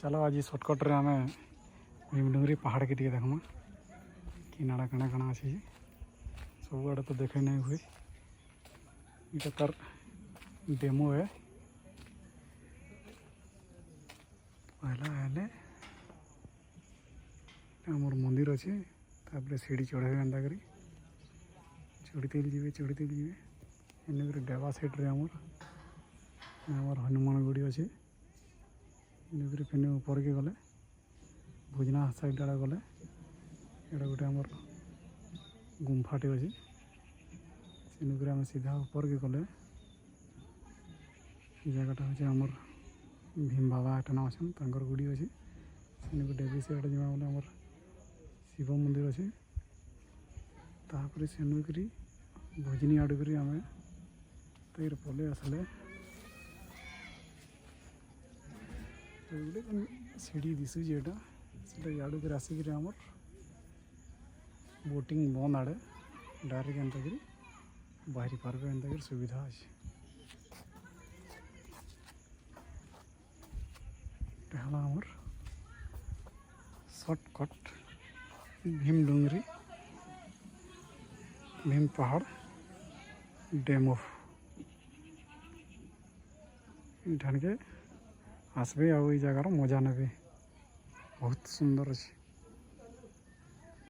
चलो आज सर्टकट रे आम भीमडुंगरी पहाड़ के देखमा कि नाड़ा कणा कणा अच्छे सब आड़े तो देखे नहीं हुए इटा तार डेमो है पहला हेले आमर मंदिर अच्छे तापर सीढ़ी चढ़े एंता करी चढ़ते जी एने डेवा साइड रे आमर हनुमान गुड़ी अच्छे फेने ऊपर के गले भुजना साइड आड़े गले एटा गोटे आमर गुंफाटे अच्छे से आम सीधा ऊपर के गले जगटा हूँ आमर भीम बाबा एटा अच्छा गुड़ी अच्छे से डेवी से आड़े जावा बोले आमर शिव मंदिर अच्छे तापर सेनुकरी भुजनी आड़करी आम तैर पले आसले गोटे सीढ़ी दिशुचे यहाँ से आड़क आसिक आमर बोटिंग बंद आड़े डायरेक्ट एंता बाहरी पार्क एंता सुविधा अच्छे आमर सर्टकट भीमडुंगरी भीम पहाड़ डेमो ठान के आसबे आ जगार मजा ने बहुत सुंदर अच्छे।